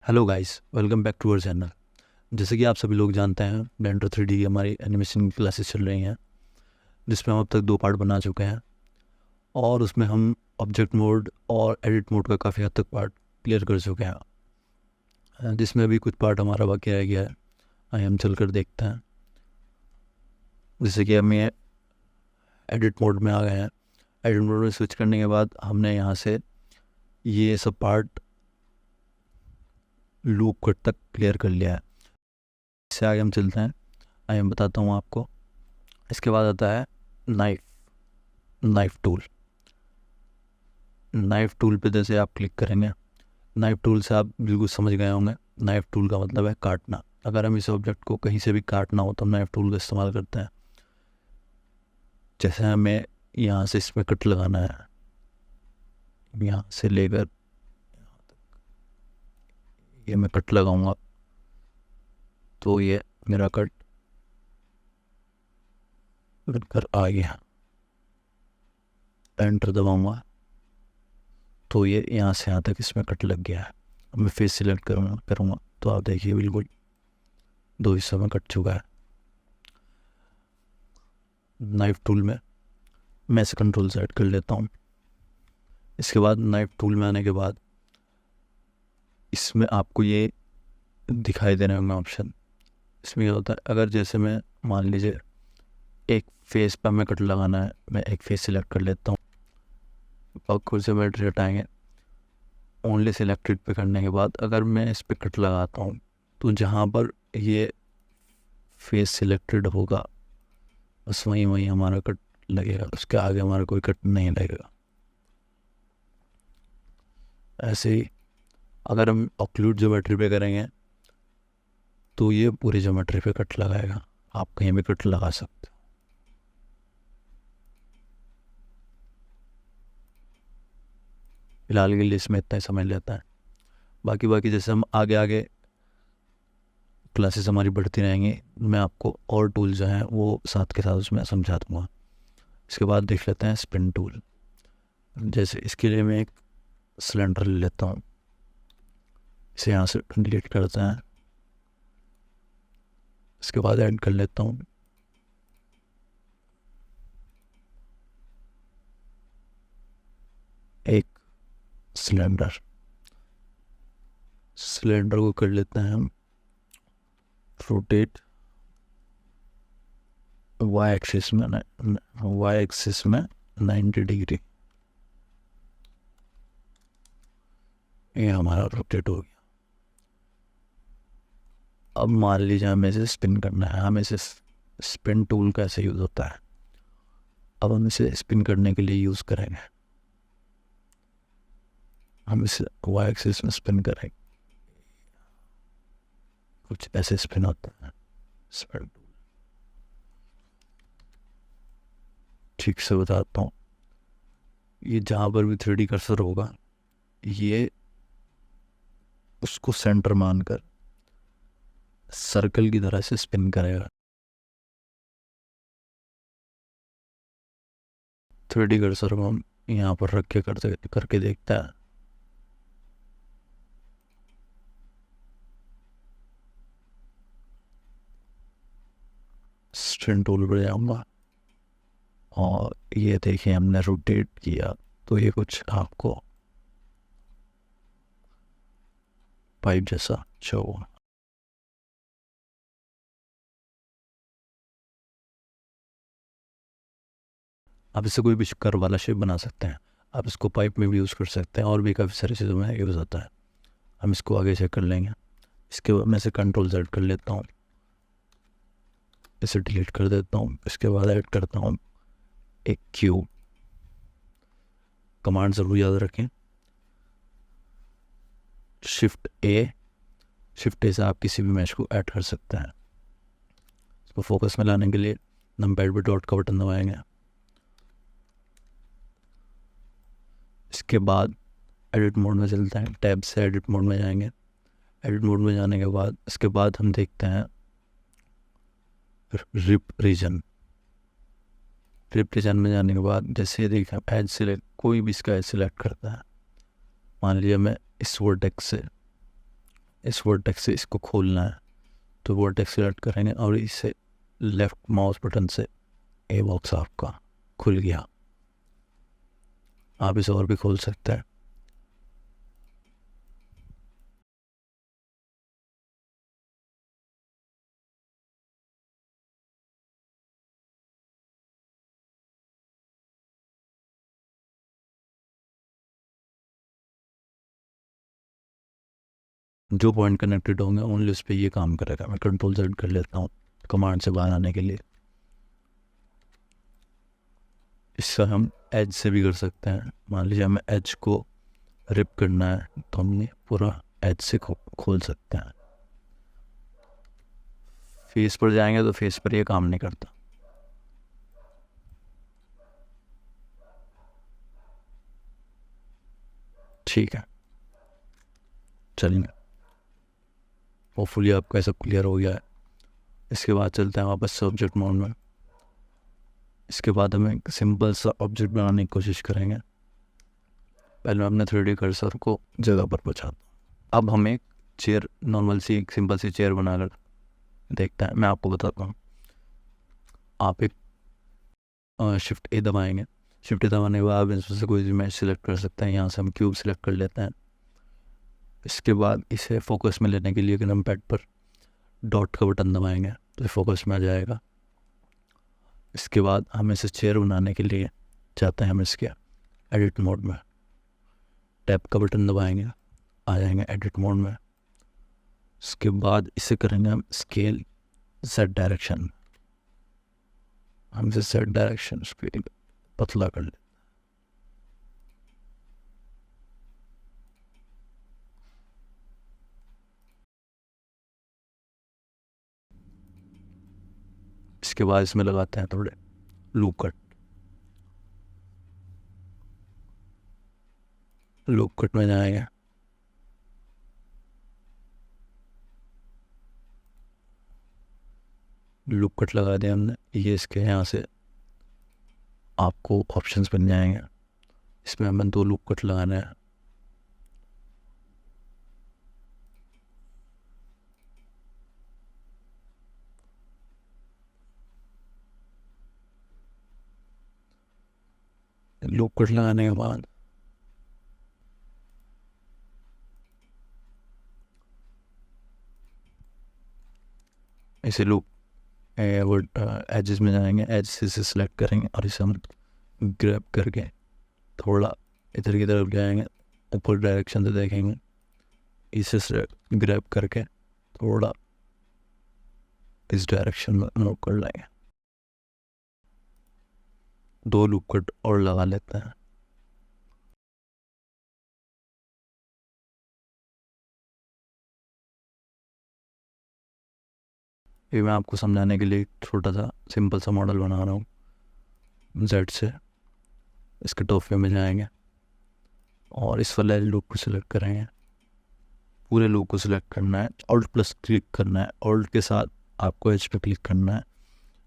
Hello guys, welcome back to our channel. जैसे कि आप सभी लोग जानते हैं, ब्लेंडर 3D की हमारी एनिमेशन की क्लासेस चल रही हैं, जिसमें हम अब तक 2 पार्ट बना चुके हैं और उसमें हम ऑब्जेक्ट मोड और एडिट मोड का काफ़ी हद तक पार्ट क्लियर कर चुके हैं, जिसमें अभी कुछ पार्ट हमारा बाकी रह गया है। आइए हम चल कर देखते हैं। जैसे कि हम ये एडिट मोड में आ गए हैं। एडिट मोड में स्विच करने के बाद हमने यहाँ से ये सब पार्ट लूप कट तक क्लियर कर लिया है। इससे आगे हम चलते हैं। आइए मैं बताता हूँ आपको। इसके बाद आता है नाइफ टूल। नाइफ टूल पे जैसे आप क्लिक करेंगे, नाइफ टूल से आप बिल्कुल समझ गए होंगे। नाइफ टूल का मतलब है काटना। अगर हम इस ऑब्जेक्ट को कहीं से भी काटना हो तो हम नाइफ टूल का इस्तेमाल करते हैं। जैसे हमें यहाँ से इसमें कट लगाना है, यहाँ से लेकर ये मैं कट लगाऊंगा तो ये मेरा कट कर आ गया। एंटर दबाऊंगा तो ये यहाँ से यहाँ तक इसमें कट लग गया है। अब मैं फेस सिलेक्ट करूँगा तो आप देखिए बिल्कुल 2 हिस्सों में कट चुका है। नाइफ टूल में मैं इसे कंट्रोल सेट कर लेता हूँ। इसके बाद नाइफ टूल में आने के बाद इसमें आपको ये दिखाई देने होंगे ऑप्शन। इसमें क्या होता है, अगर जैसे मैं मान लीजिए एक फेस पर हमें कट लगाना है, मैं एक फेस सिलेक्ट कर लेता हूँ और खुद से बैटरी हटाएंगे। ओनली सिलेक्टेड पे करने के बाद अगर मैं इस पर कट लगाता हूँ तो जहाँ पर ये फेस सिलेक्टेड होगा बस वहीं वहीं हमारा कट लगेगा, उसके आगे हमारा कोई कट नहीं लगेगा। ऐसे ही अगर हम ऑक्लूड ज्योमेट्री पे करेंगे तो ये पूरी ज्योमेट्री पे कट लगाएगा। आप कहीं भी कट लगा सकते हो। फिलहाल के लिए इसमें इतना ही समझ लेता है। बाकी बाकी जैसे हम आगे आगे क्लासेस हमारी बढ़ती रहेंगी, मैं आपको और टूल जो हैं वो साथ के साथ उसमें समझा दूँगा। इसके बाद देख लेते हैं स्पिन टूल। जैसे इसके लिए मैं एक सिलेंडर ले लेता हूँ, इसे यहाँ से डिलीट करते हैं। इसके बाद ऐड कर लेता हूँ एक सिलेंडर को कर लेते हैं हम रोटेट वाई एक्सिस में 90 डिग्री। ये हमारा रोटेट हो गया। अब मान लीजिए हमें इसे स्पिन करना है। हमें इसे स्पिन टूल कैसे यूज़ होता है, अब हम इसे स्पिन करने के लिए यूज़ करेंगे। हम इसे वाई एक्सिस में स्पिन करेंगे, कुछ ऐसे स्पिन होता है स्पिन टूल। ठीक से बताता हूँ, ये जहाँ पर भी 3D कर्सर होगा ये उसको सेंटर मानकर सर्कल की तरह से स्पिन करेगा। 3D कर्सर को हम यहाँ पर रख के करके देखता है। स्पिन टूल पर जाऊँगा और ये देखिए हमने रोटेट किया तो ये कुछ आपको पाइप जैसा शो हुआ। आप इससे कोई भी कर्व वाला शेप बना सकते हैं। आप इसको पाइप में भी यूज़ कर सकते हैं और भी काफ़ी सारी चीज़ों में यूज़ होता है। हम इसको आगे चेक कर लेंगे। इसके बाद मैं इसे कंट्रोल Z कर लेता हूँ, इसे डिलीट कर देता हूँ। इसके बाद ऐड करता हूँ एक क्यूब। कमांड ज़रूर याद रखें, शिफ्ट ए से आप किसी भी मैश को ऐड कर सकते हैं। इसको फोकस में लाने के लिए नंबर पे डॉट का बटन दबाएंगे। इसके बाद एडिट मोड में चलते हैं। टैब से एडिट मोड में जाएंगे। एडिट मोड में जाने के बाद इसके बाद हम देखते हैं रिप रीजन में जाने के बाद जैसे देखा एज सिलेक्ट, कोई भी इसका एज सिलेक्ट करता है। मान लीजिए मैं इस वर्टेक्स से इस वर्टेक्स से इसको खोलना है, तो वर्टेक्स सेलेक्ट करेंगे और इसे लेफ़्ट माउस बटन से ए बॉक्स आपका खुल गया। आप इसे और भी खोल सकते हैं। जो पॉइंट कनेक्टेड होंगे ओनली उस पर ये काम करेगा। मैं कंट्रोल Z कर लेता हूँ कमांड से बाहर आने के लिए। इसका हम एज से भी कर सकते हैं। मान लीजिए हमें एज को रिप करना है तो हम ये पूरा एज से खोल सकते हैं। फेस पर जाएंगे तो फेस पर ये काम नहीं करता। ठीक है, चलिए, होपफुली आपका सब क्लियर हो गया है। इसके बाद चलते हैं वापस से ऑब्जेक्ट मोड में। इसके बाद हम एक सिंपल सा ऑब्जेक्ट बनाने की कोशिश करेंगे। पहले मैं अपने 3D कर्सर को जगह पर पहुँचाता हूँ। अब हम एक चेयर, नॉर्मल सी एक सिंपल सी चेयर बना कर देखते हैं। मैं आपको बताता हूँ। आप एक शिफ्ट ए दबाएंगे। शिफ्ट ए दबाने के बाद आप इसमें से कोई भी मैच सेलेक्ट कर सकते हैं। यहाँ से हम क्यूब सेलेक्ट कर लेते हैं। इसके बाद इसे फोकस में लेने के लिए नम पैड पर डॉट का बटन दबाएंगे तो फोकस में आ जाएगा। इसके बाद हम इसे चेयर बनाने के लिए चाहते हैं, हम इसके एडिट मोड में टैप का बटन दबाएंगे, आ जाएंगे एडिट मोड में। इसके बाद इसे करेंगे हम स्केल सेट डायरेक्शन। हम इसे सेट डायरेक्शन स्केल पतला कर लेते। इसके बाद इसमें लगाते हैं थोड़े लूप कट। लूप कट में जाएंगे, लूप कट लगा दिया हमने। ये इसके यहाँ से आपको ऑप्शंस बन जाएंगे। इसमें हमें 2 लूप कट लगाना है। लूप कट लगाने के बाद इसे लूप एजेस में जाएंगे, एज से सिलेक्ट करेंगे और इसे हम ग्रैब करके थोड़ा इधर की तरफ जाएंगे, ऊपर डायरेक्शन से देखेंगे। इसे ग्रैब करके थोड़ा इस डायरेक्शन में मूव कर लेंगे। 2 लूप कट और लगा लेते हैं। ये मैं आपको समझाने के लिए एक छोटा सा सिंपल सा मॉडल बना रहा हूँ। जेड से इसके टॉप पे में जाएंगे और इस वाले लूप को सिलेक्ट करेंगे। पूरे लूप को सिलेक्ट करना है, ऑल्ट प्लस क्लिक करना है। ऑल्ट के साथ आपको एच पे क्लिक करना है।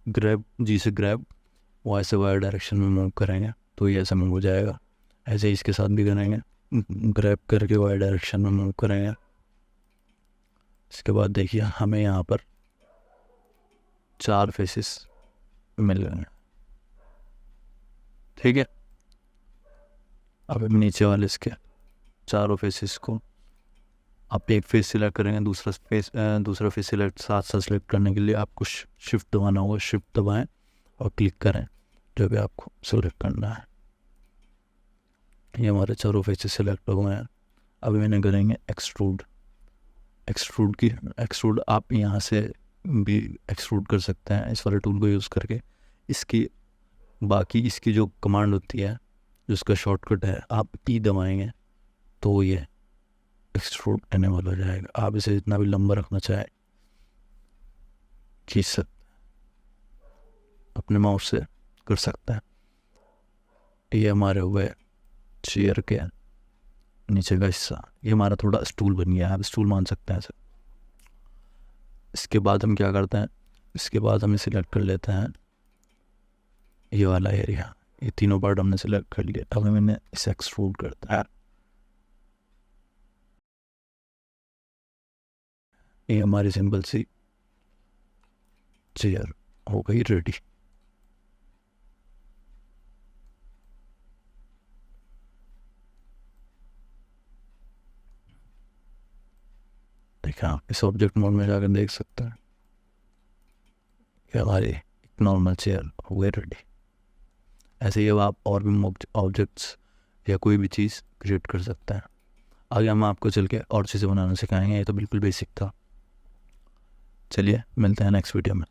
ग्रैब, जी से ग्रैब, वाई से वाई डायरेक्शन में मूव करेंगे तो ये ऐसा मूव हो जाएगा। ऐसे ही इसके साथ भी करेंगे, ग्रैब करके वाई डायरेक्शन में मूव करेंगे। इसके बाद देखिए हमें यहाँ पर 4 फेसेस मिल गए हैं। ठीक है, अब हम नीचे वाले इसके चारों फेसेस को आप एक फेस सिलेक्ट करेंगे, दूसरा फेस सिलेक्ट साथ सिलेक्ट करने के लिए आपको शिफ्ट दबाना होगा। शिफ्ट दबाएं और क्लिक करें जो भी आपको सिलेक्ट करना है। ये हमारे चारों फेसेस सिलेक्ट हो गए हैं। अभी मैंने करेंगे एक्सट्रूड। एक्सट्रूड आप यहाँ से भी एक्सट्रूड कर सकते हैं इस वाले टूल को यूज़ करके। इसकी जो कमांड होती है, जिसका शॉर्टकट है, आप ई दबाएंगे तो ये एक्सट्रूड एनेबल हो जाएगा। आप इसे जितना भी लंबा रखना चाहें खींच सकते हैं, अपने माउस से कर सकते हैं। ये हमारे हुए चेयर के नीचे का हिस्सा। ये हमारा थोड़ा स्टूल बन गया है, आप स्टूल मान सकते हैं इसे। इसके बाद हम क्या करते हैं, इसके बाद हम सिलेक्ट कर लेते हैं ये वाला एरिया। ये तीनों पार्ट हमने सिलेक्ट कर लिया। अब मैंने इसे एक्सट्रूड करता है। ये हमारी सिंपल सी चेयर हो गई रेडी। देखिए आप इस ऑब्जेक्ट मोड में जाकर देख सकते हैं कि हमारी एक नॉर्मल चेयर हो गई रेडी। ऐसे ही अब आप और भी ऑब्जेक्ट्स या कोई भी चीज़ क्रिएट कर सकते हैं। आगे हम आपको चल के और चीज़ें बनाना सिखाएंगे, ये तो बिल्कुल बेसिक था। चलिए मिलते हैं नेक्स्ट वीडियो में।